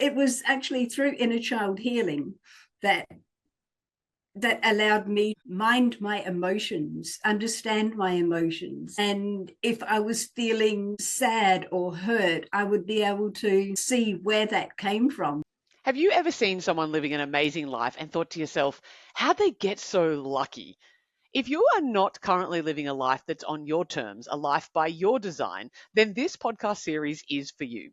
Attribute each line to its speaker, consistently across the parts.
Speaker 1: it was actually through inner child healing that allowed me to mind my emotions, understand my emotions. And if I was feeling sad or hurt, I would be able to see where that came from.
Speaker 2: Have you ever seen someone living an amazing life and thought to yourself, how'd they get so lucky? If you are not currently living a life that's on your terms, a life by your design, then this podcast series is for you.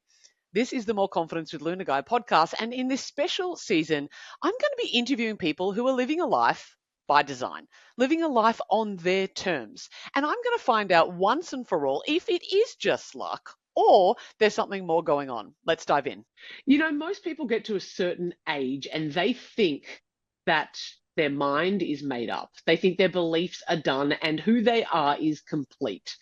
Speaker 2: This is the More Confidence with Luna Guy podcast. And in this special season, I'm going to be interviewing people who are living a life by design, living a life on their terms. And I'm going to find out once and for all if it is just luck or there's something more going on. Let's dive in.
Speaker 3: You know, most people get to a certain age and they think that their mind is made up. They think their beliefs are done and who they are is complete.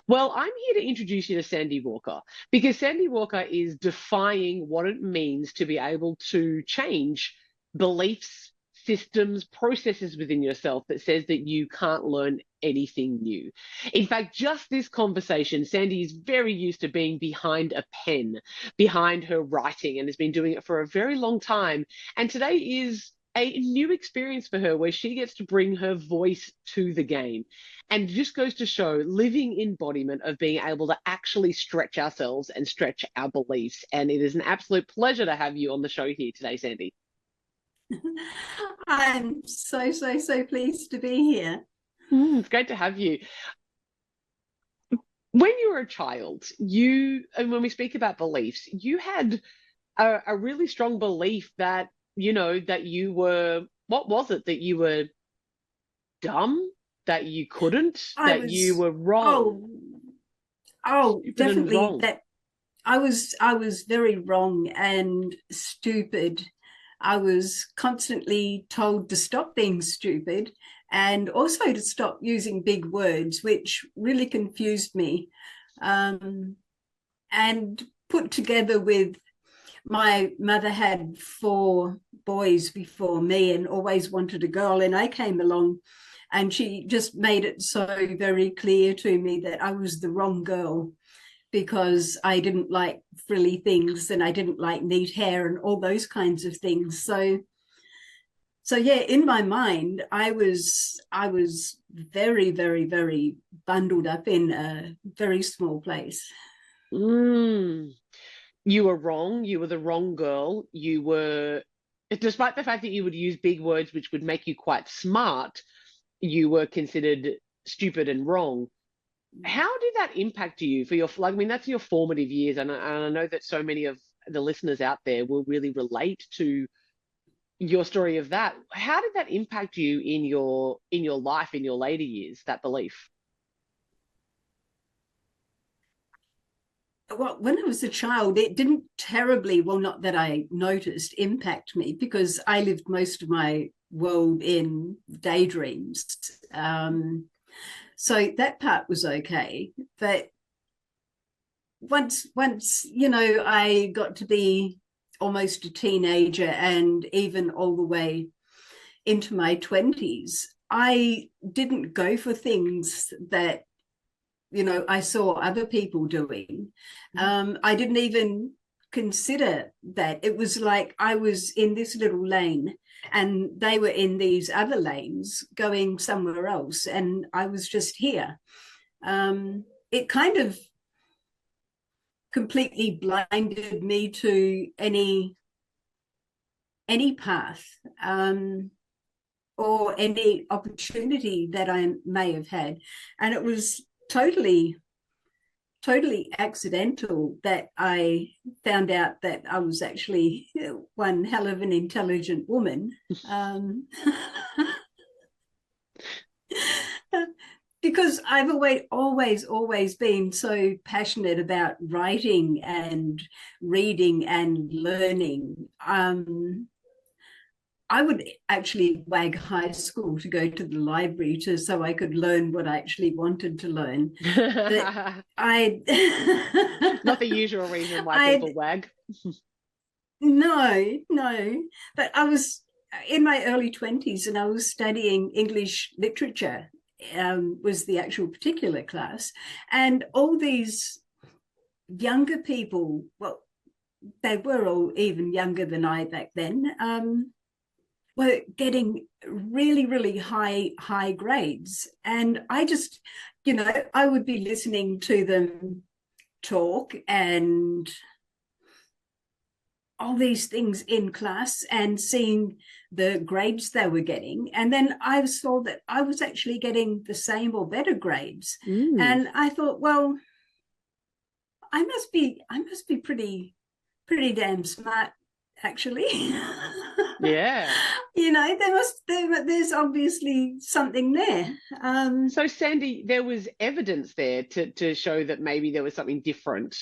Speaker 3: Well, I'm here to introduce you to Sandy Walker because Sandy Walker is defying what it means to be able to change beliefs, systems, processes within yourself that says that you can't learn anything new. In fact, just this conversation, Sandy is very used to being behind a pen, behind her writing, and has been doing it for a very long time. And today is a new experience for her where she gets to bring her voice to the game, and just goes to show living embodiment of being able to actually stretch ourselves and stretch our beliefs. And it is an absolute pleasure to have you on the show here today, Sandy.
Speaker 1: I'm so pleased to be here.
Speaker 3: It's great to have you. When you were a child, and when we speak about beliefs, you had a really strong belief that, you know, that you were, what was it? That you were dumb, that you couldn't, you were wrong.
Speaker 1: Definitely wrong. That I was very wrong and stupid. I was constantly told to stop being stupid and also to stop using big words, which really confused me. And put together with my mother had 4 boys before me and always wanted a girl, and I came along and she just made it so very clear to me that I was the wrong girl because I didn't like frilly things and I didn't like neat hair and all those kinds of things. So yeah, in my mind, I was very, very, very bundled up in a very small place.
Speaker 3: You were wrong. You were the wrong girl. You were, despite the fact that you would use big words, which would make you quite smart, you were considered stupid and wrong. How did that impact you for your, I mean, that's your formative years. And I know that so many of the listeners out there will really relate to your story of that. How did that impact you in your life, in your later years, that belief?
Speaker 1: Well, when I was a child, it didn't terribly, well, not that I noticed, impact me because I lived most of my world in daydreams. So that part was okay. But once, you know, I got to be almost a teenager and even all the way into my 20s, I didn't go for things that, you know, I saw other people doing. I didn't even consider that. It was like I was in this little lane and they were in these other lanes going somewhere else and I was just here. It kind of completely blinded me to any path or any opportunity that I may have had. And it was totally accidental that I found out that I was actually one hell of an intelligent woman. Because I've always been so passionate about writing and reading and learning. I would actually wag high school to go to the library so I could learn what I actually wanted to learn. But
Speaker 3: not the usual reason why people wag.
Speaker 1: No. But I was in my early 20s and I was studying English literature, was the actual particular class. And all these younger people, well, they were all even younger than I back then, were getting really, really high grades. And I just, I would be listening to them talk and all these things in class and seeing the grades they were getting. And then I saw that I was actually getting the same or better grades. And I thought, well, I must be pretty damn smart, actually.
Speaker 3: Yeah.
Speaker 1: There's obviously something there.
Speaker 3: So Sandy, there was evidence there to show that maybe there was something different,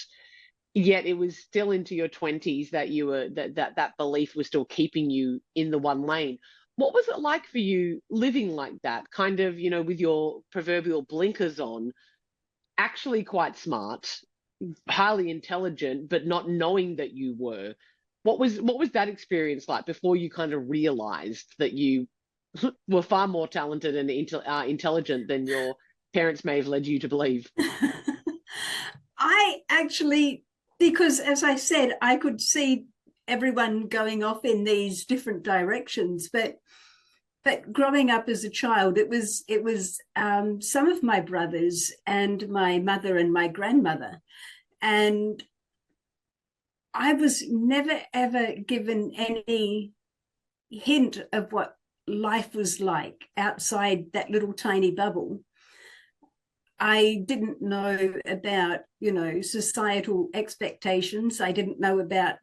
Speaker 3: yet it was still into your 20s that you were that belief was still keeping you in the one lane. What was it like for you living like that, kind of, with your proverbial blinkers on, actually quite smart, highly intelligent, but not knowing that you were? What was that experience like before you kind of realized that you were far more talented and intelligent than your parents may have led you to believe?
Speaker 1: I actually, because as I said, I could see everyone going off in these different directions, but growing up as a child, it was some of my brothers and my mother and my grandmother, and I was never ever given any hint of what life was like outside that little tiny bubble. I didn't know about, societal expectations. I didn't know that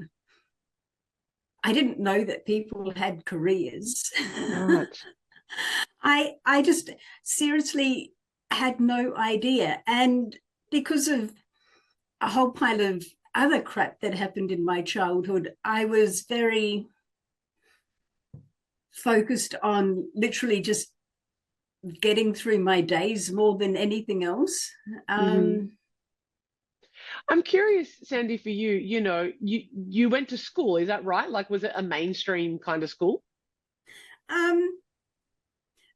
Speaker 1: people had careers.
Speaker 3: Right.
Speaker 1: I just seriously had no idea. And because of a whole pile of other crap that happened in my childhood, I was very focused on literally just getting through my days more than anything else.
Speaker 3: I'm curious, Sandy, for you, you went to school, is that right? Like, was it a mainstream kind of school?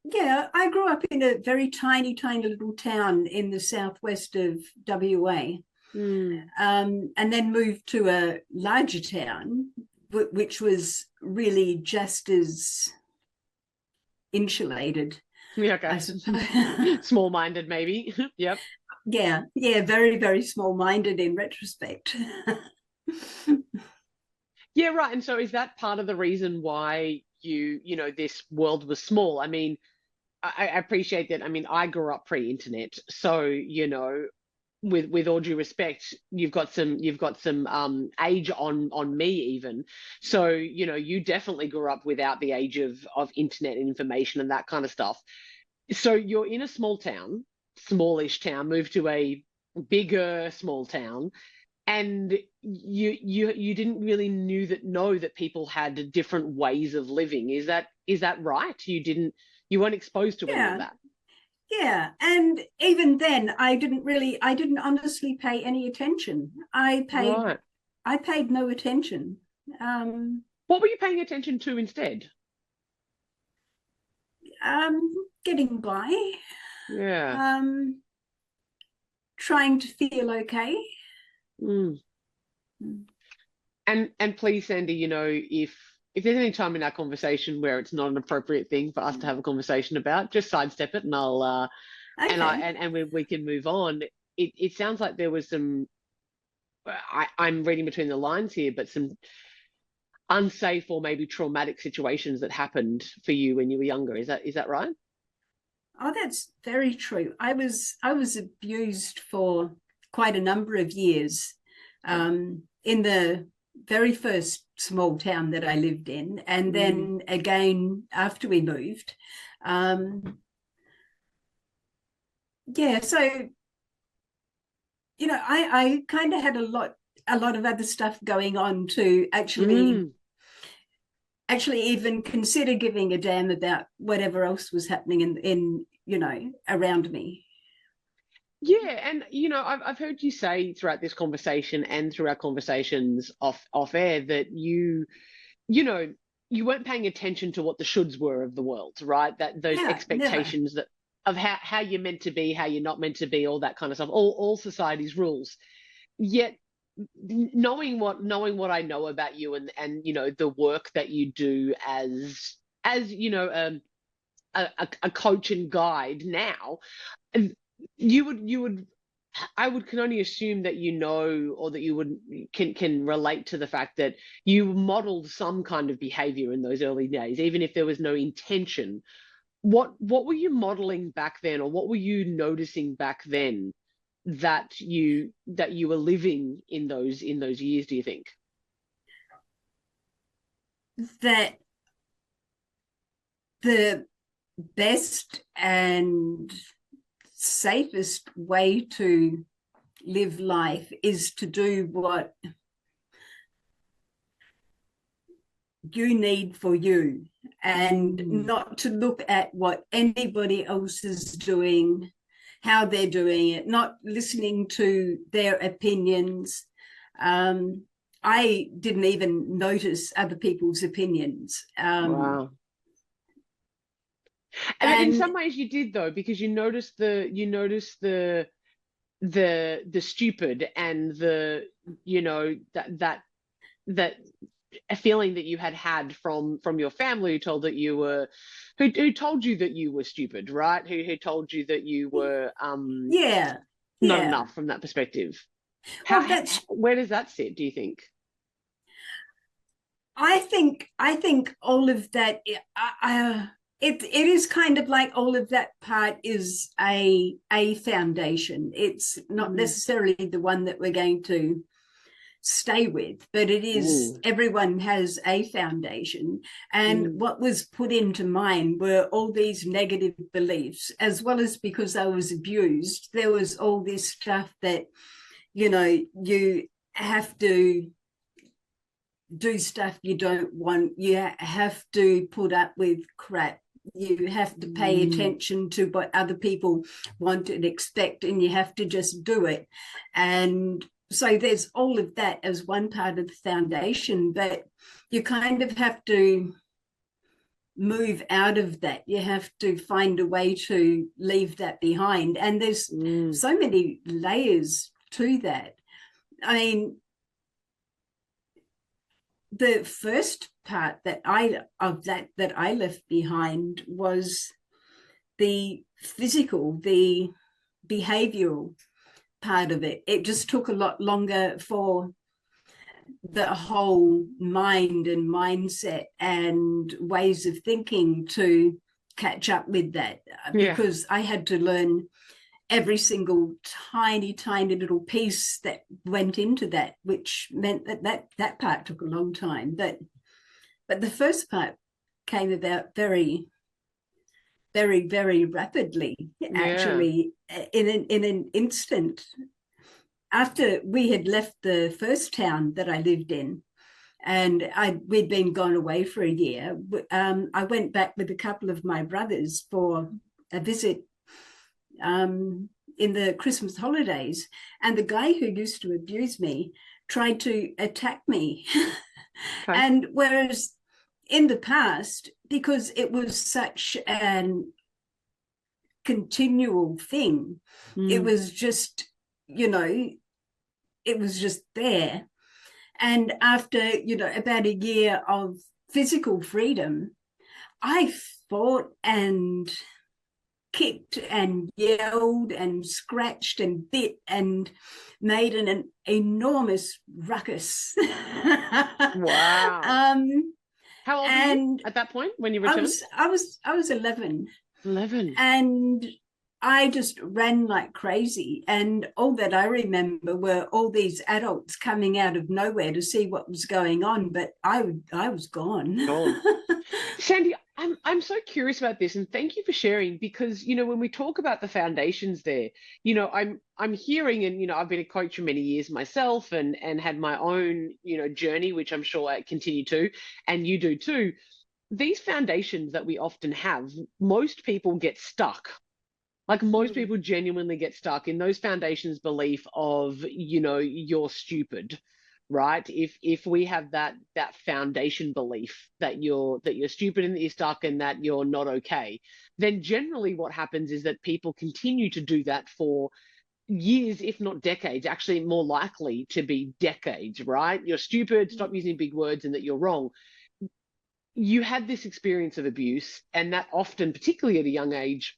Speaker 1: Yeah, I grew up in a very tiny little town in the southwest of WA, and then moved to a larger town, which was really just as insulated.
Speaker 3: Yeah, okay.
Speaker 1: I suppose.
Speaker 3: Small-minded, maybe. Yep.
Speaker 1: Yeah, very, very small-minded in retrospect.
Speaker 3: Yeah, right. And so is that part of the reason why this world was small? I mean, I appreciate that. I mean, I grew up pre-internet, so with all due respect, you've got some age on me even. So you definitely grew up without the age of internet and information and that kind of stuff. So you're in a smallish town, moved to a bigger small town, and you didn't really know that people had different ways of living. Is that right? You weren't exposed to any of
Speaker 1: Yeah,
Speaker 3: that.
Speaker 1: yeah. And even then, I didn't honestly pay any attention.
Speaker 3: Right.
Speaker 1: I paid no attention. Um,
Speaker 3: What were you paying attention to instead?
Speaker 1: Getting by,
Speaker 3: Yeah.
Speaker 1: trying to feel okay.
Speaker 3: Mm. And please, Sandy, if there's any time in our conversation where it's not an appropriate thing for us to have a conversation about, just sidestep it, and I'll
Speaker 1: Okay.
Speaker 3: and we can move on. It sounds like there was some. I'm reading between the lines here, but some unsafe or maybe traumatic situations that happened for you when you were younger. Is that right?
Speaker 1: Oh, that's very true. I was abused for quite a number of years, in the very first small town that I lived in, and then again after we moved. Yeah, so I kind of had a lot of other stuff going on to actually even consider giving a damn about whatever else was happening in around me.
Speaker 3: Yeah, and I've heard you say throughout this conversation and through our conversations off air that you know you weren't paying attention to what the shoulds were of the world, right? That those
Speaker 1: Yeah, never.
Speaker 3: expectations that of how you're meant to be, how you're not meant to be, all that kind of stuff, all society's rules. Yet knowing what I know about you, and the work that you do as a coach and guide now, and you would I would can only assume that or that you would can relate to the fact that you modeled some kind of behavior in those early days, even if there was no intention. What were you modeling back then, or what were you noticing back then that you were living in those years, do you think?
Speaker 1: That the best and safest way to live life is to do what you need for you, and not to look at what anybody else is doing, how they're doing it, not listening to their opinions. I didn't even notice other people's opinions.
Speaker 3: Wow. And in some ways you did, though, because you noticed the stupid, and that a feeling that you had from your family, who told that you were who told you that you were stupid, right? Who told you that you were not enough from that perspective. Where does that sit, do you think?
Speaker 1: I think all of that, it is kind of like all of that part is a foundation. It's not necessarily the one that we're going to stay with, but it is, everyone has a foundation. And what was put into mine were all these negative beliefs, as well as because I was abused, there was all this stuff that, you have to do stuff you don't want, you have to put up with crap, you have to pay attention to what other people want and expect, and you have to just do it. And so there's all of that as one part of the foundation, but you kind of have to move out of that. You have to find a way to leave that behind. And there's so many layers to that. I mean, the first part that I left behind was the physical, the behavioral part of it. It just took a lot longer for the whole mind and mindset and ways of thinking to catch up with that, because I had to learn every single tiny little piece that went into that, which meant that part took a long time. But the first part came about very, very, very rapidly, actually, in an instant. After we had left the first town that I lived in, and we'd been gone away for a year, I went back with a couple of my brothers for a visit in the Christmas holidays, and the guy who used to abuse me tried to attack me. And whereas in the past, because it was such an continual thing, it was just, it was just there. And after, about a year of physical freedom, I fought and kicked and yelled and scratched and bit and made an enormous ruckus.
Speaker 3: Wow. How old were you at that point when you returned?
Speaker 1: I was 11.
Speaker 3: 11.
Speaker 1: And I just ran like crazy. And all that I remember were all these adults coming out of nowhere to see what was going on, but I was gone.
Speaker 3: Sandy, I'm so curious about this, and thank you for sharing, because when we talk about the foundations there, I'm hearing, and I've been a coach for many years myself, and had my own journey, which I'm sure I continue to, and you do too. These foundations that we often have, most people get stuck. Like, most people genuinely get stuck in those foundations belief of, you're stupid, right? If we have that foundation belief that you're stupid and that you're stuck and that you're not okay, then generally what happens is that people continue to do that for years, if not decades, actually more likely to be decades, right? You're stupid, stop using big words, and that you're wrong. You had this experience of abuse, and that often, particularly at a young age,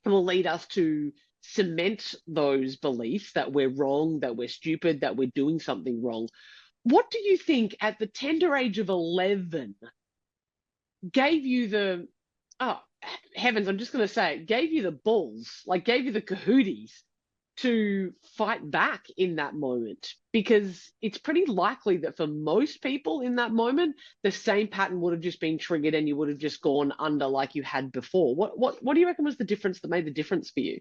Speaker 3: will lead us to cement those beliefs that we're wrong, that we're stupid, that we're doing something wrong. What do you think at the tender age of 11 gave you the, oh, heavens, I'm just going to say it, gave you the balls, like gave you the cahooties to fight back in that moment? Because it's pretty likely that for most people in that moment, the same pattern would have just been triggered and you would have just gone under like you had before. What do you reckon was the difference that made the difference for you?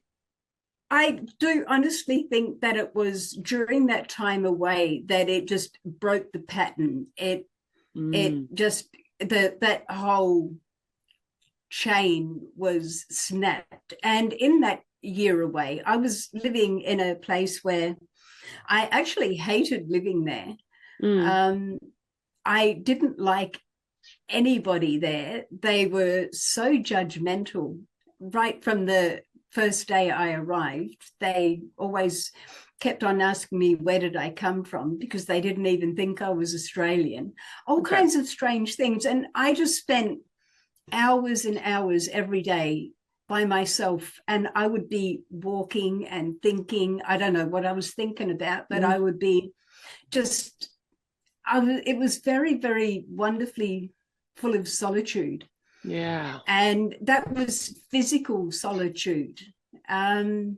Speaker 1: I do honestly think that it was during that time away that it just broke the pattern. It just that whole chain was snapped. And in that year away, I was living in a place where I actually hated living there. I didn't like anybody there. They were so judgmental right from the first day I arrived. They always kept on asking me where did I come from, because they didn't even think I was Australian. All kinds of strange things. And I just spent hours and hours every day by myself, and I would be walking and thinking, I don't know what I was thinking about, but I would be just, it was very, very wonderfully full of solitude.
Speaker 3: Yeah.
Speaker 1: And that was physical solitude. And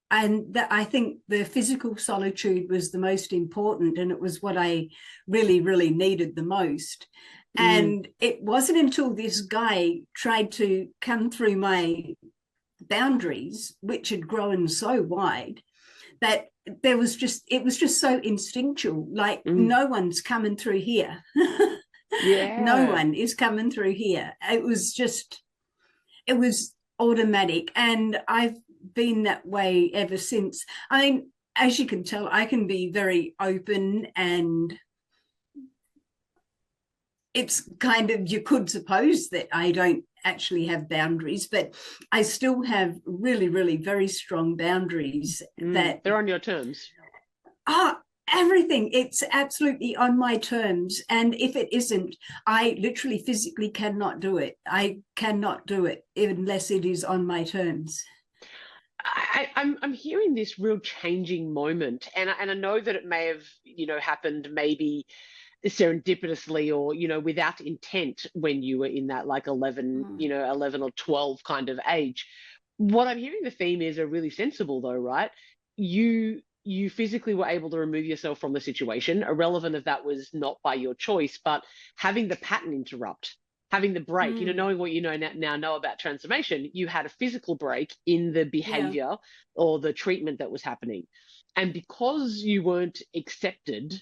Speaker 1: that, I think the physical solitude was the most important, and it was what I really, really needed the most. And it wasn't until this guy tried to come through my boundaries, which had grown so wide, that it was just so instinctual, like no one's coming through here.
Speaker 3: Yeah.
Speaker 1: No one is coming through here. It was automatic. And I've been that way ever since. I mean, as you can tell, I can be very open, and it's kind of, you could suppose that I don't actually have boundaries, but I still have really, really very strong boundaries that
Speaker 3: they're on your terms.
Speaker 1: Everything, it's absolutely on my terms. And if it isn't, I literally physically cannot do it. I cannot do it unless it is on my terms.
Speaker 3: I'm hearing this real changing moment, and I know that it may have happened maybe serendipitously or without intent when you were in that like 11 11 or 12 kind of age. What I'm hearing the theme is are really sensible though, right? You physically were able to remove yourself from the situation, irrelevant if that was not by your choice, but having the pattern interrupt, having the break, knowing what you now know about transformation, you had a physical break in the behavior or the treatment that was happening. And because you weren't accepted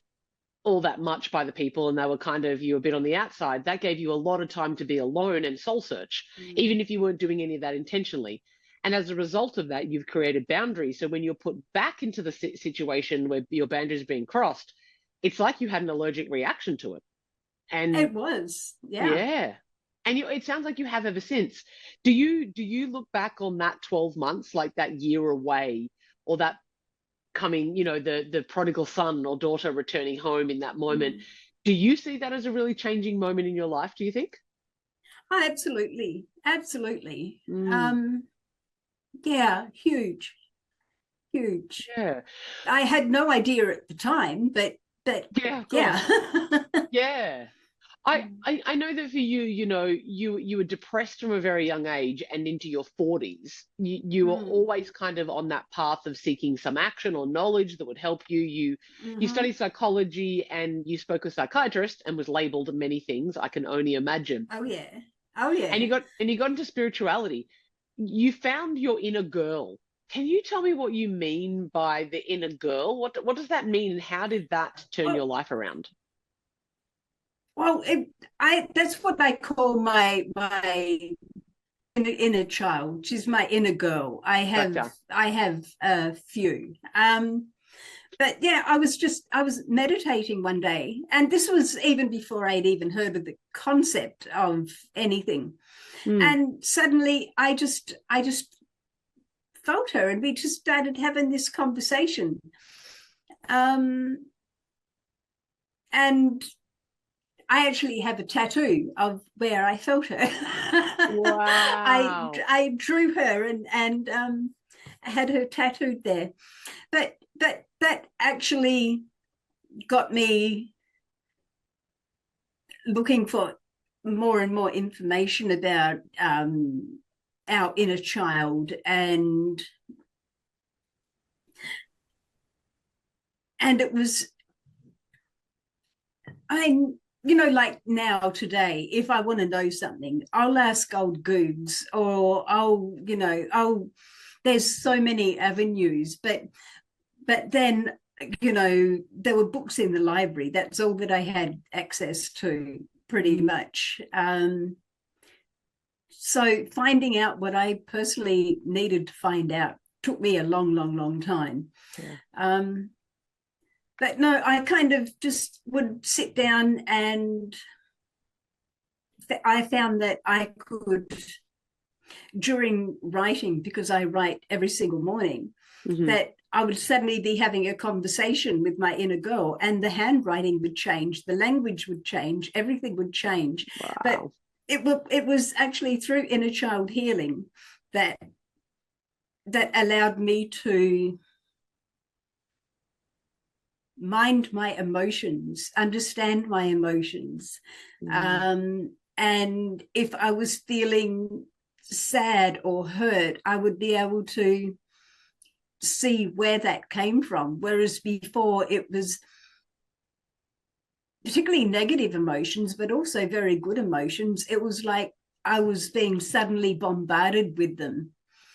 Speaker 3: all that much by the people, and they were kind of, you were a bit on the outside, that gave you a lot of time to be alone and soul search, even if you weren't doing any of that intentionally. And as a result of that, you've created boundaries. So when you're put back into the situation where your boundaries are being crossed, it's like you had an allergic reaction to it. And
Speaker 1: it was, yeah.
Speaker 3: And it sounds like you have ever since. Do you look back on that 12 months, like that year away, or that coming, the prodigal son or daughter returning home in that moment? Do you see that as a really changing moment in your life, do you think?
Speaker 1: Oh, absolutely. Yeah, huge.
Speaker 3: Yeah.
Speaker 1: I had no idea at the time, but
Speaker 3: yeah. I know that for you, you were depressed from a very young age and into your 40s. You were always kind of on that path of seeking some action or knowledge that would help you. You studied psychology, and you spoke with a psychiatrist and was labeled many things, I can only imagine.
Speaker 1: Oh yeah.
Speaker 3: And you got into spirituality. You found your inner girl. Can you tell me what you mean by the inner girl? What does that mean, and how did that turn your life around?
Speaker 1: Well, that's what I call my inner child. She's my inner girl. I have a few. But yeah, I was meditating one day, and this was even before I'd even heard of the concept of anything. And suddenly I just felt her, and we just started having this conversation. And I actually have a tattoo of where I felt her.
Speaker 3: Wow.
Speaker 1: I drew her and had her tattooed there. But that actually got me looking for more and more information about our inner child, and it was, like now today, if I want to know something, I'll ask old Googs, or there's so many avenues, but then, there were books in the library. That's all that I had access to, pretty much. So finding out what I personally needed to find out took me a long time. Yeah. But no, I kind of just would sit down, and I found that I could, during writing, because I write every single morning, that I would suddenly be having a conversation with my inner girl, and the handwriting would change, the language would change, everything would change. Wow. But it was actually through inner child healing that allowed me to mind my emotions, understand my emotions. And if I was feeling sad or hurt, I would be able to see where that came from. Whereas before, it was particularly negative emotions, but also very good emotions. It was like I was being suddenly bombarded with them.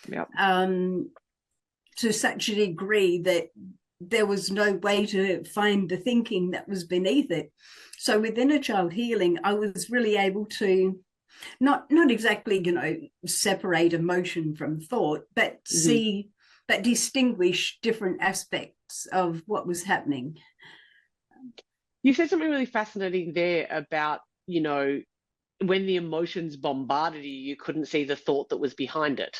Speaker 1: Yep. To such a degree that there was no way to find the thinking that was beneath it. So with inner child healing, I was really able to not exactly, separate emotion from thought, but see, but distinguish different aspects of what was happening.
Speaker 3: You said something really fascinating there about, when the emotions bombarded you, you couldn't see the thought that was behind it.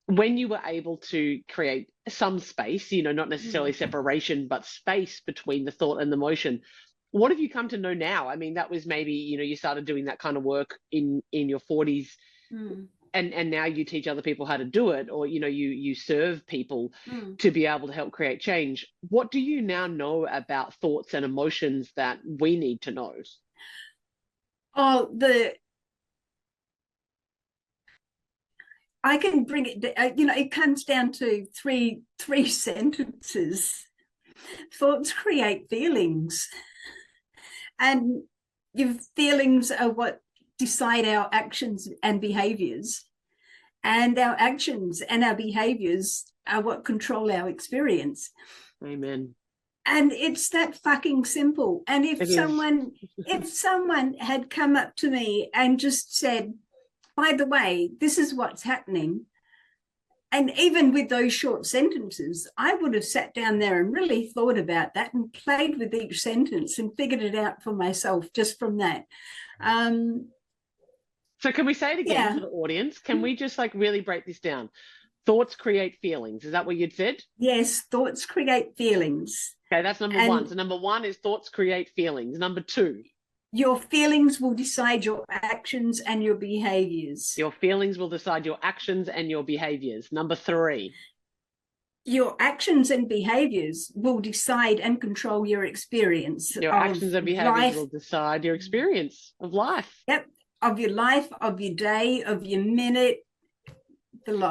Speaker 3: When you were able to create some space, not necessarily separation, but space between the thought and the emotion, what have you come to know now? I mean, that was maybe, you started doing that kind of work in your 40s, and now you teach other people how to do it, or, you serve people to be able to help create change. What do you now know about thoughts and emotions that we need to know?
Speaker 1: Oh, I can bring it, it comes down to three sentences. Thoughts create feelings, and your feelings are what decide our actions and behaviors, and our actions and our behaviors are what control our experience.
Speaker 3: Amen.
Speaker 1: And it's that fucking simple. And if someone had come up to me and just said, by the way, this is what's happening, and even with those short sentences, I would have sat down there and really thought about that and played with each sentence and figured it out for myself just from that.
Speaker 3: So can we say it again for the audience? Can we just really break this down? Thoughts create feelings. Is that what you'd said?
Speaker 1: Yes, thoughts create feelings.
Speaker 3: Okay, that's number one. So number one is thoughts create feelings. Number two,
Speaker 1: your feelings will decide your actions and your behaviors.
Speaker 3: Your feelings will decide your actions and your behaviors. Number three,
Speaker 1: your actions and behaviors will decide and control your experience.
Speaker 3: Your actions and behaviors will decide your experience of life.
Speaker 1: Yep, of your life, of your day, of your minute.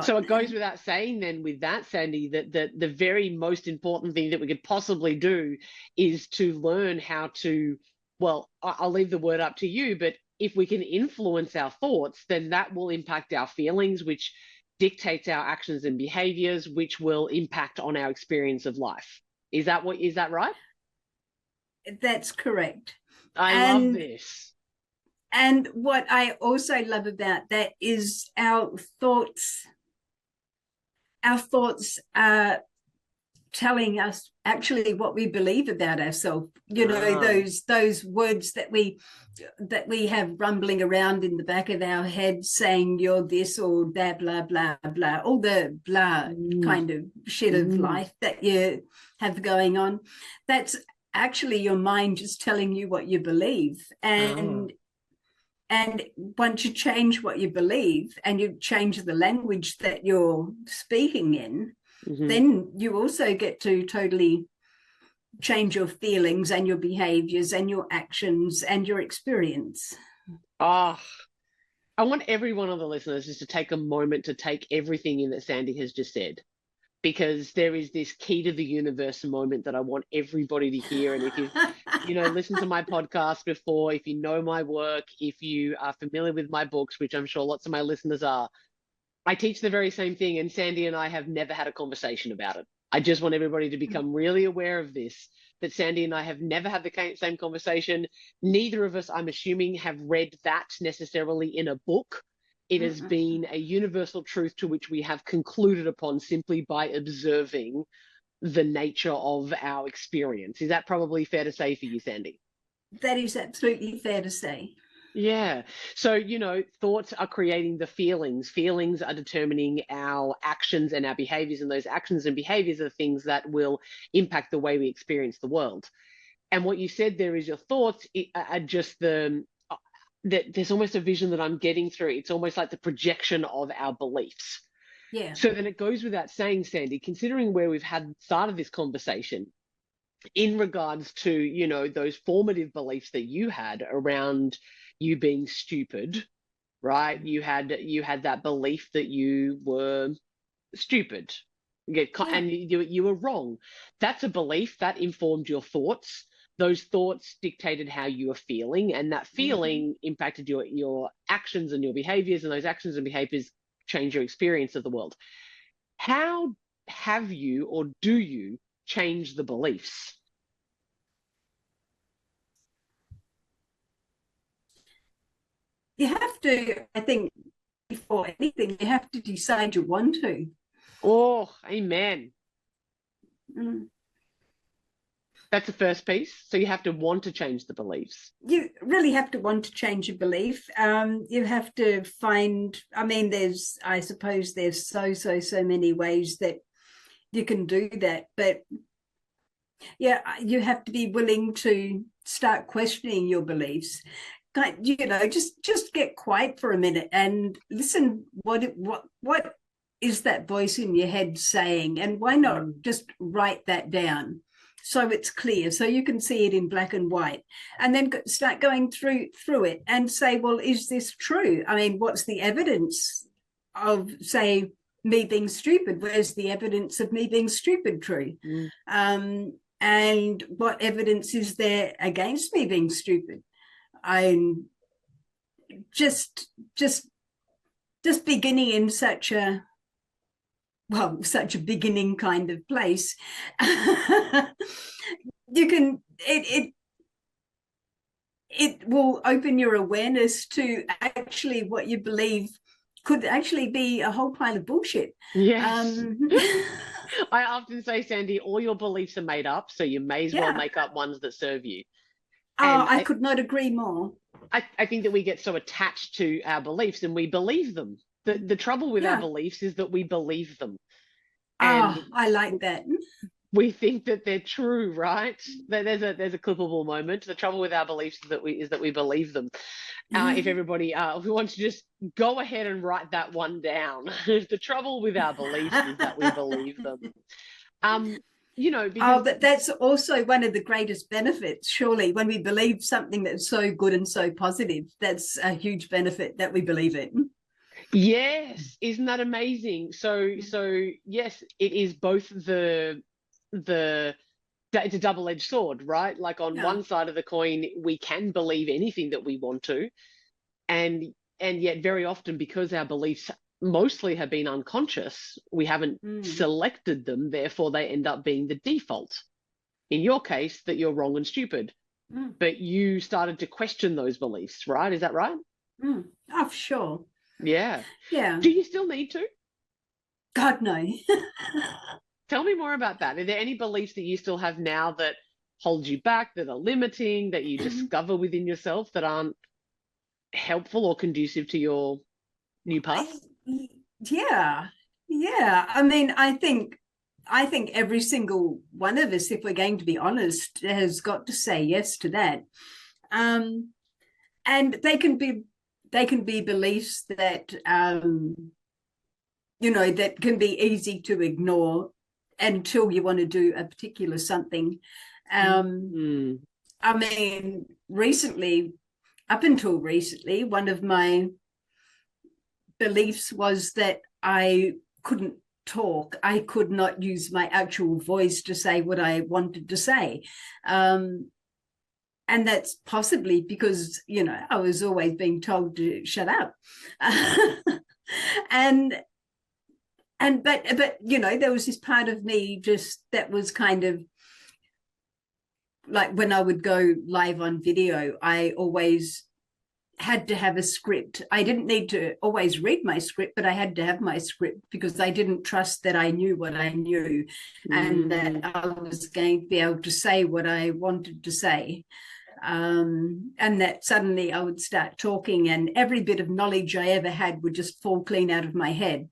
Speaker 3: So it goes without saying then with that, Sandy, that the very most important thing that we could possibly do is to learn how to, well, I'll leave the word up to you, but if we can influence our thoughts, then that will impact our feelings, which dictates our actions and behaviors, which will impact on our experience of life. Is that right?
Speaker 1: That's correct.
Speaker 3: I love this.
Speaker 1: And what I also love about that is our thoughts are telling us actually what we believe about ourselves. You know, those words that we have rumbling around in the back of our head saying you're this or that, blah blah blah, all the blah kind of shit of life that you have going on. That's actually your mind just telling you what you believe. And once you change what you believe and you change the language that you're speaking in, then you also get to totally change your feelings and your behaviors and your actions and your experience.
Speaker 3: I want every one of the listeners just to take a moment to take everything in that Sandy has just said, because there is this key to the universe moment that I want everybody to hear. And if you've, listened to my podcast before, if you know my work, if you are familiar with my books, which I'm sure lots of my listeners are, I teach the very same thing, and Sandy and I have never had a conversation about it. I just want everybody to become really aware of this, that Sandy and I have never had the same conversation. Neither of us, I'm assuming, have read that necessarily in a book. It has been a universal truth to which we have concluded upon simply by observing the nature of our experience. Is that probably fair to say for you, Sandy?
Speaker 1: That is absolutely fair to say.
Speaker 3: Yeah. So, thoughts are creating the feelings. Feelings are determining our actions and our behaviors, and those actions and behaviors are things that will impact the way we experience the world. And what you said there is your thoughts are just there's almost a vision that I'm getting through. It's almost like the projection of our beliefs.
Speaker 1: Yeah.
Speaker 3: So then it goes without saying, Sandy, considering where we've started this conversation in regards to, those formative beliefs that you had around you being stupid, right? You had that belief that you were stupid, and you were wrong. That's a belief that informed your thoughts. Those thoughts dictated how you were feeling, and that feeling impacted your actions and your behaviors, and those actions and behaviors change your experience of the world. How have you, or do you, change the beliefs?
Speaker 1: You have to, I think, before anything, you have to decide you want to.
Speaker 3: Oh, amen.
Speaker 1: Mm.
Speaker 3: That's the first piece. So you have to want to change the beliefs.
Speaker 1: You really have to want to change your belief. You have to find, I suppose there's so many ways that you can do that. But yeah, you have to be willing to start questioning your beliefs. Just get quiet for a minute and listen. What is that voice in your head saying? And why not just write that down so it's clear, so you can see it in black and white, and then start going through it and say, well, is this true? What's the evidence of, say, me being stupid? Where's the evidence of me being stupid true? And what evidence is there against me being stupid? I'm just beginning in such a beginning kind of place. You can it will open your awareness to actually what you believe could actually be a whole pile of bullshit.
Speaker 3: Yes. I often say, Sandy, all your beliefs are made up, so you may as well make up ones that serve you.
Speaker 1: I could not agree more.
Speaker 3: I think that we get so attached to our beliefs and we believe them. The trouble with our beliefs is that we believe them. And
Speaker 1: I like that.
Speaker 3: We think that they're true, right? There's a clippable moment. The trouble with our beliefs is that we believe them. If everybody, if we want to just go ahead and write that one down, the trouble with our beliefs is that we believe them.
Speaker 1: But that's also one of the greatest benefits, surely, when we believe something that's so good and so positive. That's a huge benefit, that we believe it.
Speaker 3: Yes, isn't that amazing? So yes, it is both it's a double-edged sword, right? Like on one side of the coin, we can believe anything that we want to, and yet very often, because our beliefs mostly have been unconscious, we haven't selected them, therefore they end up being the default. In your case, that you're wrong and stupid, but you started to question those beliefs, right? Is that right?
Speaker 1: Oh, sure.
Speaker 3: Yeah.
Speaker 1: Yeah.
Speaker 3: Do you still need to?
Speaker 1: God, no.
Speaker 3: Tell me more about that. Are there any beliefs that you still have now that hold you back, that are limiting, that you discover within yourself that aren't helpful or conducive to your new path?
Speaker 1: Yeah, yeah. I mean, I think every single one of us, if we're going to be honest, has got to say yes to that. And they can be beliefs that that can be easy to ignore until you want to do a particular something.
Speaker 3: Mm.
Speaker 1: I mean, up until recently, one of my beliefs was that I couldn't talk. I could not use my actual voice to say what I wanted to say. And that's possibly because, I was always being told to shut up. and but there was this part of me just that was kind of like, when I would go live on video, I always had to have a script. I didn't need to always read my script, but I had to have my script because I didn't trust that I knew what I knew and that I was going to be able to say what I wanted to say. And that suddenly I would start talking and every bit of knowledge I ever had would just fall clean out of my head.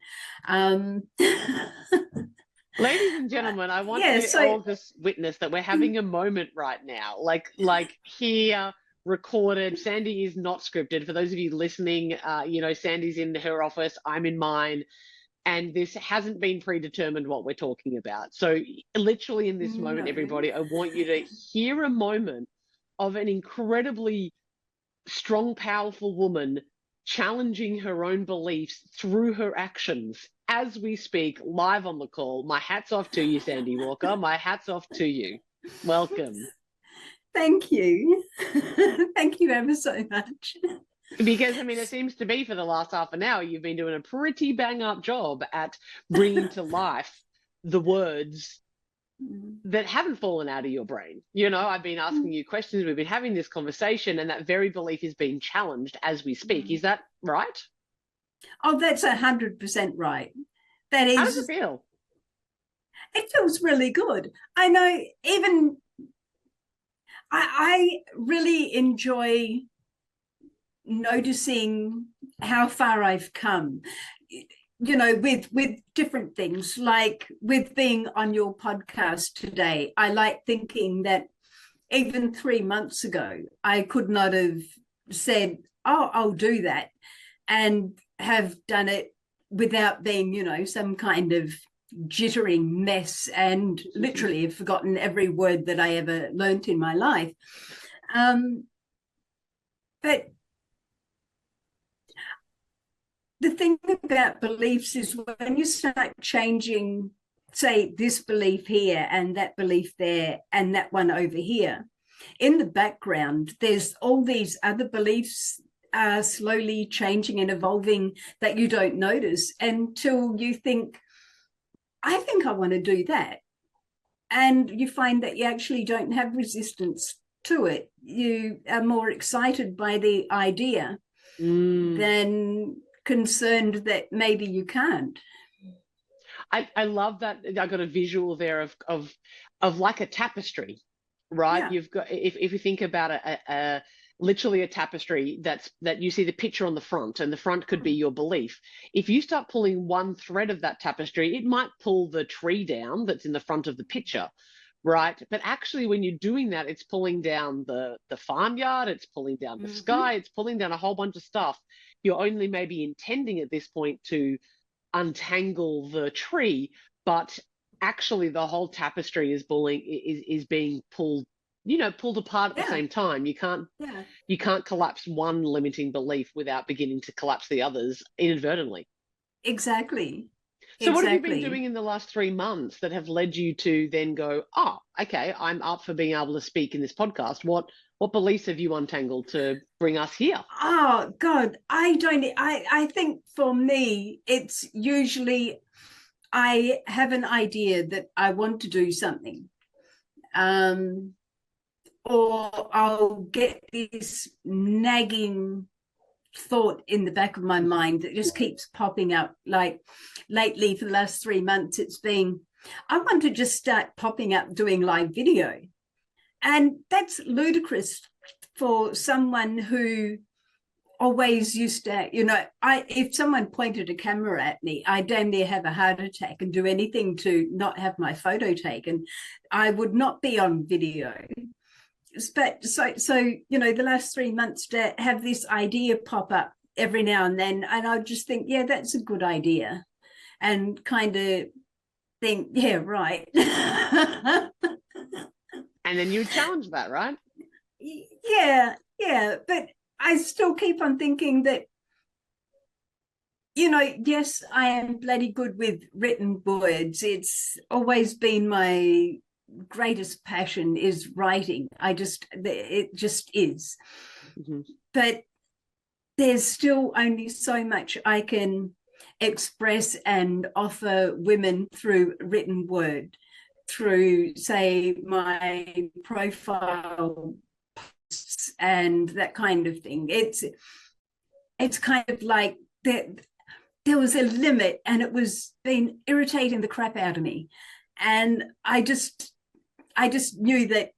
Speaker 3: Ladies and gentlemen, I want you all to witness that we're having a moment right now, like here, recorded. Sandy is not scripted. For those of you listening, Sandy's in her office, I'm in mine, and this hasn't been predetermined what we're talking about. So literally in this moment, everybody, I want you to hear a moment of an incredibly strong, powerful woman challenging her own beliefs through her actions as we speak, live on the call. My hat's off to you, Sandy Walker. My hat's off to you. Welcome.
Speaker 1: Thank you. Thank you ever so much.
Speaker 3: Because, I mean, it seems to be for the last half an hour, you've been doing a pretty bang-up job at bringing to life the words that haven't fallen out of your brain. I've been asking you questions, we've been having this conversation, and that very belief is being challenged as we speak. Is that right?
Speaker 1: Oh, that's 100% right. That is.
Speaker 3: How does it feel?
Speaker 1: It feels really good. I know, even I really enjoy noticing how far I've come. With different things, like with being on your podcast today. I like thinking that even 3 months ago, I could not have said, oh, I'll do that, and have done it without being, some kind of jittering mess, and literally have forgotten every word that I ever learnt in my life. But the thing about beliefs is when you start changing, say, this belief here and that belief there and that one over here, in the background, there's all these other beliefs slowly changing and evolving that you don't notice until you think, I think I want to do that. And you find that you actually don't have resistance to it. You are more excited by the idea than concerned that maybe you can't.
Speaker 3: I love that. I got a visual there of like a tapestry, right? Yeah. You've got, if you think about literally a tapestry that you see the picture on the front, and the front could be your belief. If you start pulling one thread of that tapestry, it might pull the tree down that's in the front of the picture, right? But actually, when you're doing that, it's pulling down the farmyard, it's pulling down the sky, it's pulling down a whole bunch of stuff. You're only maybe intending at this point to untangle the tree, but actually the whole tapestry is being pulled apart at the same time. You can't collapse one limiting belief without beginning to collapse the others inadvertently.
Speaker 1: Exactly.
Speaker 3: So what have you been doing in the last 3 months that have led you to then go, oh, okay, I'm up for being able to speak in this podcast? What beliefs have you untangled to bring us here?
Speaker 1: Oh, God, I think for me, it's usually I have an idea that I want to do something. Or I'll get this nagging thought in the back of my mind that just keeps popping up. Like lately, for the last 3 months, it's been, I want to just start popping up doing live video. And that's ludicrous for someone who always used to, if someone pointed a camera at me, I damn near have a heart attack and do anything to not have my photo taken. I would not be on video. But so the last 3 months to have this idea pop up every now and then, and I just think, yeah, that's a good idea, and kind of think, yeah, right.
Speaker 3: And then you challenge that, right?
Speaker 1: Yeah, but I still keep on thinking that, yes, I am bloody good with written words. It's always been my greatest passion is writing. It just is.
Speaker 3: Mm-hmm.
Speaker 1: But there's still only so much I can express and offer women through written word, through, say, my profile posts and that kind of thing. It's kind of like there was a limit, and it was been irritating the crap out of me. And I just knew that,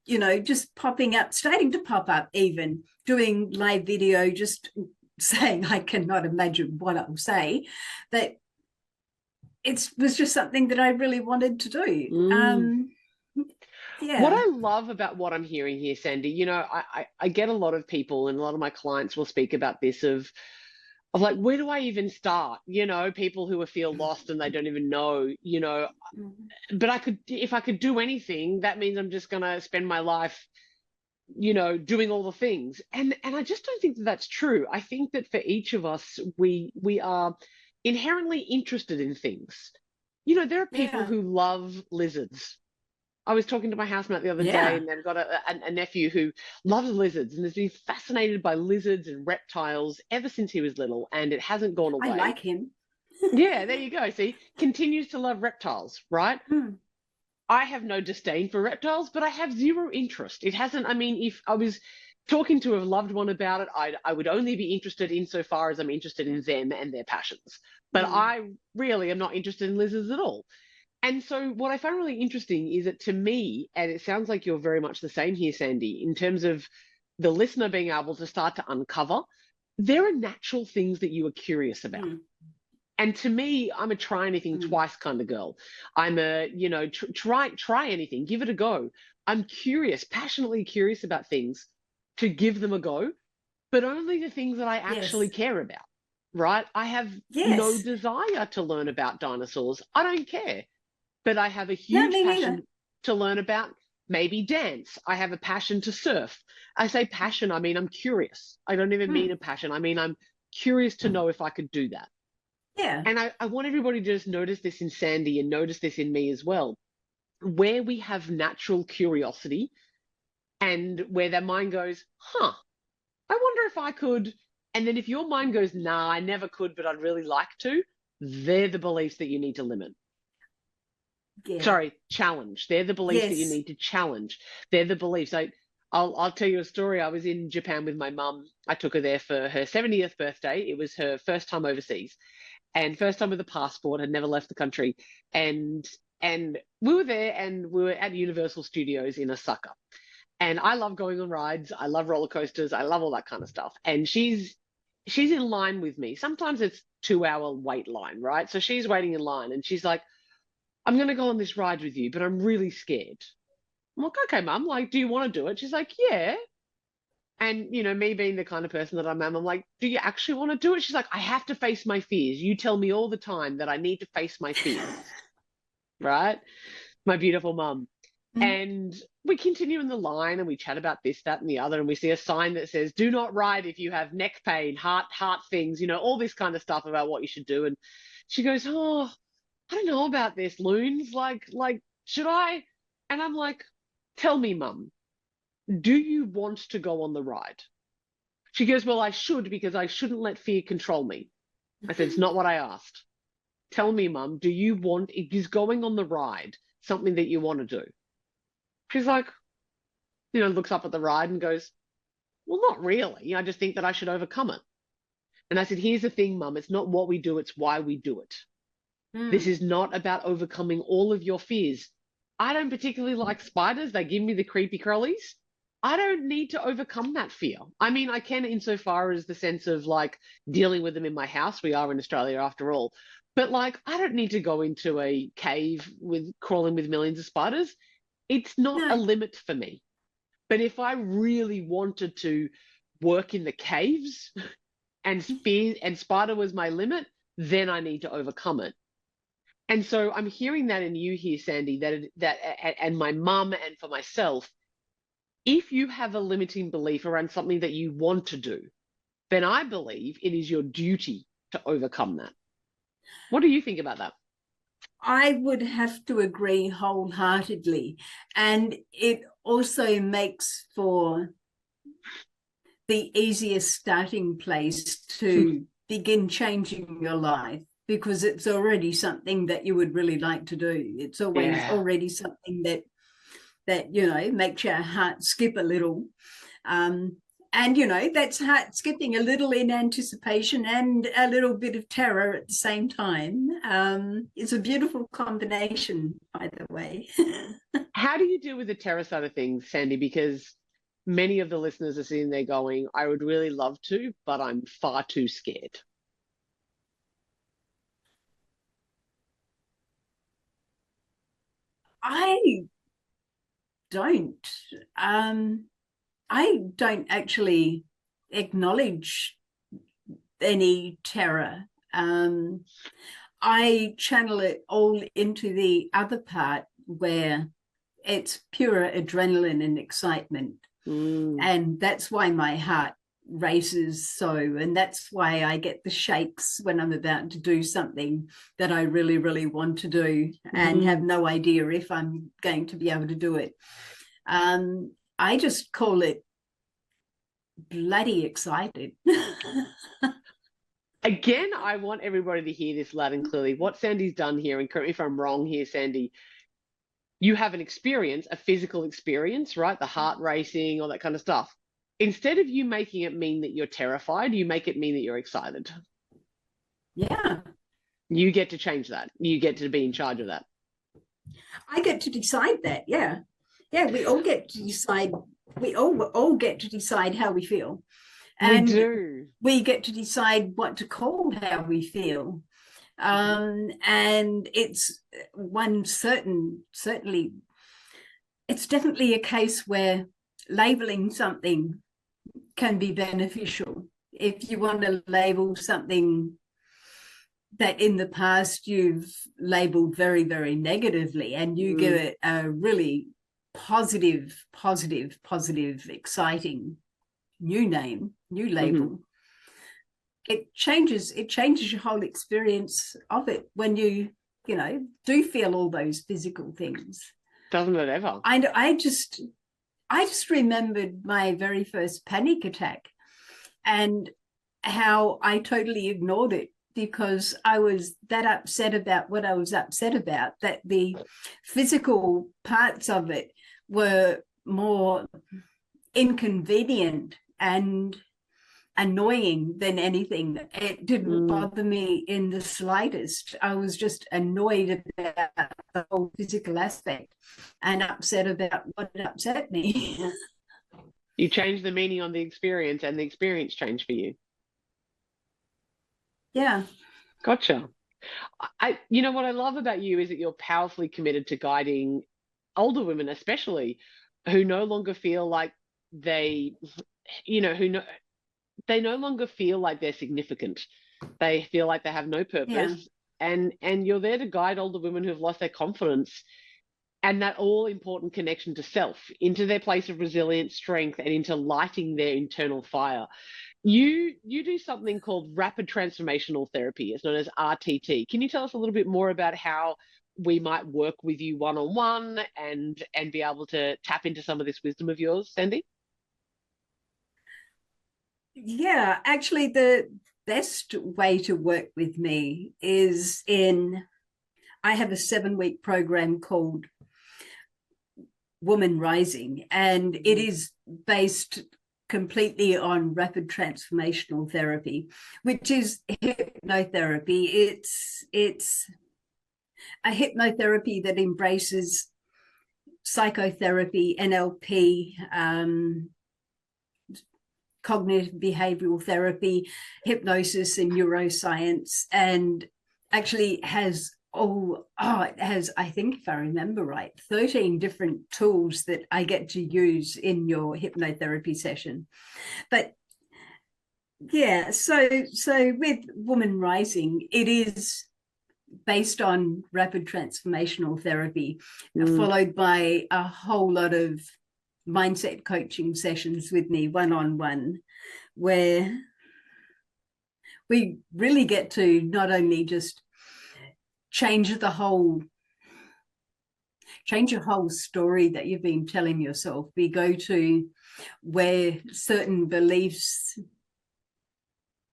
Speaker 1: just starting to pop up, even doing live video, just saying I cannot imagine what I'll say, that it was just something that I really wanted to do. Yeah.
Speaker 3: What I love about what I'm hearing here, Sandy, I get a lot of people, and a lot of my clients will speak about this of like, where do I even start? People who feel lost and they don't even know, but if I could do anything, that means I'm just going to spend my life, doing all the things. And I just don't think that that's true. I think that for each of us, we are inherently interested in things. There are people who love lizards. I was talking to my housemate the other day, and they've got a nephew who loves lizards and has been fascinated by lizards and reptiles ever since he was little, and it hasn't gone away.
Speaker 1: I like him.
Speaker 3: Yeah, there you go. See, continues to love reptiles, right? I have no disdain for reptiles, but I have zero interest. It hasn't, if I was talking to a loved one about it, I would only be interested insofar as I'm interested in them and their passions. But I really am not interested in lizards at all. And so what I find really interesting is that, to me, and it sounds like you're very much the same here, Sandy, in terms of the listener being able to start to uncover, there are natural things that you are curious about. And to me, I'm a try anything twice kind of girl. I'm a, try anything, give it a go. I'm curious, passionately curious about things, to give them a go, but only the things that I actually care about, right? I have no desire to learn about dinosaurs. I don't care. But I have a huge passion to learn about maybe dance. I have a passion to surf. I say passion, I mean I'm curious. I don't even mean a passion. I mean I'm curious to know if I could do that.
Speaker 1: Yeah.
Speaker 3: And I want everybody to just notice this in Sandy and notice this in me as well. Where we have natural curiosity and where their mind goes, I wonder if I could. And then if your mind goes, nah, I never could, but I'd really like to, they're the beliefs that you need to limit. Sorry, challenge. They're the beliefs that you need to challenge. They're the beliefs. I'll tell you a story. I was in Japan with my mum. I took her there for her 70th birthday. It was her first time overseas, and first time with a passport. Had never left the country, and we were there, and we were at Universal Studios in Osaka. And I love going on rides. I love roller coasters. I love all that kind of stuff. And she's in line with me. Sometimes it's 2-hour wait line, right? So she's waiting in line, and she's like, I'm going to go on this ride with you, but I'm really scared. I'm like, okay, Mum, like, do you want to do it? She's like, yeah. And, me being the kind of person that I'm like, do you actually want to do it? She's like, I have to face my fears. You tell me all the time that I need to face my fears. Right? My beautiful mum. And we continue in the line and we chat about this, that, and the other. And we see a sign that says, do not ride if you have neck pain, heart things, all this kind of stuff about what you should do. And she goes, oh, I don't know about this, Loons. Like, should I? And I'm like, tell me, Mum, do you want to go on the ride? She goes, well, I should, because I shouldn't let fear control me. I said, it's not what I asked. Tell me, Mum, is going on the ride something that you want to do? She's like, looks up at the ride and goes, well, not really. I just think that I should overcome it. And I said, here's the thing, Mum, it's not what we do, it's why we do it. This is not about overcoming all of your fears. I don't particularly like spiders. They give me the creepy crawlies. I don't need to overcome that fear. I mean, I can insofar as the sense of like dealing with them in my house. We are in Australia after all. But like, I don't need to go into a cave with crawling with millions of spiders. It's not a
Speaker 1: No.
Speaker 3: limit for me. But if I really wanted to work in the caves and fear and spider was my limit, then I need to overcome it. And so I'm hearing that in you here, Sandy, and my mum and for myself, if you have a limiting belief around something that you want to do, then I believe it is your duty to overcome that. What do you think about that?
Speaker 1: I would have to agree wholeheartedly. And it also makes for the easiest starting place to begin changing your life, because it's already something that you would really like to do. It's already something that makes your heart skip a little. And that's heart skipping a little in anticipation and a little bit of terror at the same time. It's a beautiful combination, by the way.
Speaker 3: How do you deal with the terror side of things, Sandy? Because many of the listeners are sitting there going, I would really love to, but I'm far too scared.
Speaker 1: I don't. I don't actually acknowledge any terror. I channel it all into the other part where it's pure adrenaline and excitement. And that's why my heart races so, and that's why I get the shakes when I'm about to do something that I really, really want to do and have no idea if I'm going to be able to do it. I just call it bloody excited.
Speaker 3: Again, I want everybody to hear this loud and clearly. What Sandy's done here, and correct me if I'm wrong here, Sandy, you have an experience, a physical experience, right? The heart racing, all that kind of stuff. Instead of you making it mean that you're terrified, you make it mean that you're excited.
Speaker 1: Yeah.
Speaker 3: You get to change that. You get to be in charge of that.
Speaker 1: I get to decide that. Yeah. Yeah, we all get to decide. We all get to decide how we feel. And
Speaker 3: we do.
Speaker 1: We get to decide what to call how we feel. And it's certainly, it's definitely a case where labeling something can be beneficial. If you want to label something that in the past you've labeled very, very negatively, and you give it a really positive, exciting new name, new label, it changes your whole experience of it when you do feel all those physical things.
Speaker 3: Doesn't it ever?
Speaker 1: I just remembered my very first panic attack and how I totally ignored it because I was that upset about what I was upset about, that the physical parts of it were more inconvenient and annoying than anything. It didn't bother me in the slightest. I was just annoyed about the whole physical aspect and upset about what upset me.
Speaker 3: You changed the meaning on the experience and the experience changed for you.
Speaker 1: Yeah.
Speaker 3: Gotcha. What I love about you is that you're powerfully committed to guiding older women, especially who no longer feel like they no longer feel like they're significant. They feel like they have no purpose. Yeah. And you're there to guide older women who have lost their confidence and that all important connection to self, into their place of resilience, strength, and into lighting their internal fire. You do something called rapid transformational therapy. It's known as RTT. Can you tell us a little bit more about how we might work with you one-on-one and be able to tap into some of this wisdom of yours, Sandy?
Speaker 1: Yeah, actually the best way to work with me is I have a 7-week program called Woman Rising, and it is based completely on rapid transformational therapy, which is hypnotherapy. It's a hypnotherapy that embraces psychotherapy, NLP, cognitive behavioral therapy, hypnosis, and neuroscience, and actually has it has, I think if I remember right, 13 different tools that I get to use in your hypnotherapy session. But yeah, so with Woman Rising, it is based on rapid transformational therapy, followed by a whole lot of mindset coaching sessions with me one-on-one, where we really get to not only just change your whole story that you've been telling yourself. We go to where certain beliefs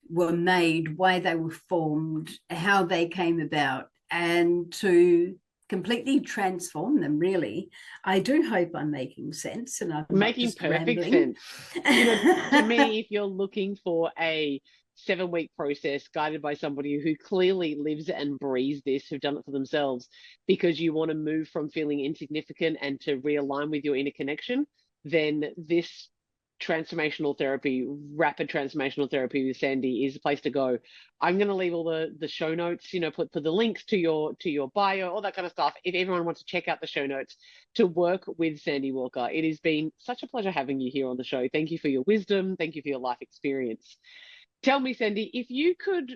Speaker 1: were made, why they were formed, how they came about, and to completely transform them, really. I do hope I'm making sense, and I'm
Speaker 3: making perfect sense. To me, if you're looking for a 7-week process guided by somebody who clearly lives and breathes this, who've done it for themselves, because you want to move from feeling insignificant and to realign with your inner connection, then this transformational therapy, rapid transformational therapy with Sandy is the place to go. I'm going to leave all the show notes, put the links to your bio, all that kind of stuff. If everyone wants to check out the show notes to work with Sandy Walker, it has been such a pleasure having you here on the show. Thank you for your wisdom. Thank you for your life experience. Tell me, Sandy, if you could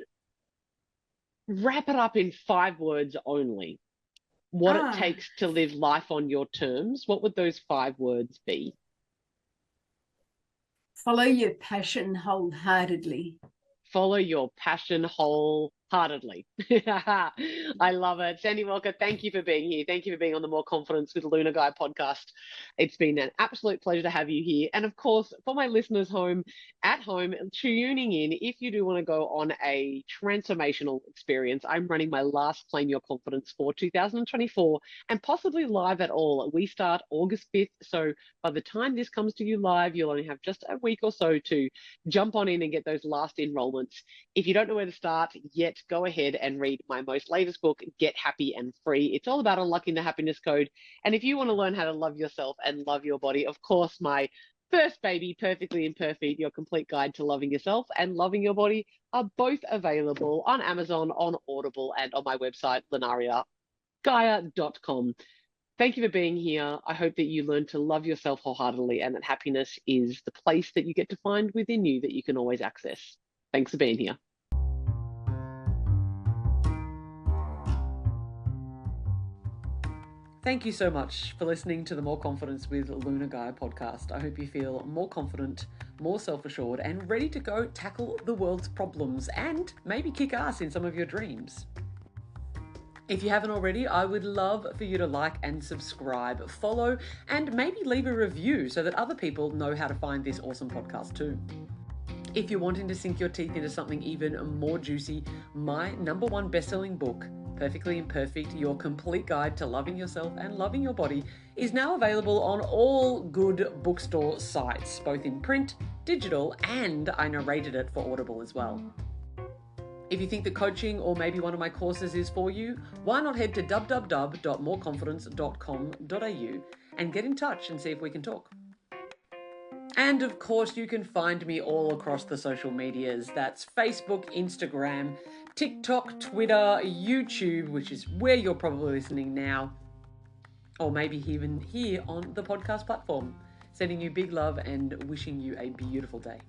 Speaker 3: wrap it up in 5 words only, what it takes to live life on your terms, what would those 5 words be?
Speaker 1: Follow your passion wholeheartedly.
Speaker 3: Follow your passion wholeheartedly. I love it. Sandy Walker, thank you for being here. Thank you for being on the More Confidence with Luna Guy podcast. It's been an absolute pleasure to have you here. And of course, for my listeners at home, tuning in, if you do want to go on a transformational experience, I'm running my last Claim Your Confidence for 2024 and possibly live at all. We start August 5th. So by the time this comes to you live, you'll only have just a week or so to jump on in and get those last enrollments. If you don't know where to start yet, go ahead and read my most latest book, Get Happy and Free. It's all about unlocking the happiness code. And if you want to learn how to love yourself and love your body, of course, my first baby, Perfectly Imperfect, Your Complete Guide to Loving Yourself and Loving Your Body, are both available on Amazon, on Audible, and on my website, lunariagaia.com. Thank you for being here. I hope that you learn to love yourself wholeheartedly and that happiness is the place that you get to find within you that you can always access. Thanks for being here.
Speaker 2: Thank you so much for listening to the More Confidence with Luna Guy podcast. I hope you feel more confident, more self-assured, and ready to go tackle the world's problems and maybe kick ass in some of your dreams. If you haven't already, I would love for you to like and subscribe, follow, and maybe leave a review so that other people know how to find this awesome podcast too. If you're wanting to sink your teeth into something even more juicy, my #1 best-selling book, Perfectly Imperfect, Your Complete Guide to Loving Yourself and Loving Your Body, is now available on all good bookstore sites, both in print, digital, and I narrated it for Audible as well. If you think that coaching or maybe one of my courses is for you, why not head to www.moreconfidence.com.au and get in touch and see if we can talk. And of course, you can find me all across the social medias. That's Facebook, Instagram, TikTok, Twitter, YouTube, which is where you're probably listening now, or maybe even here on the podcast platform. Sending you big love and wishing you a beautiful day.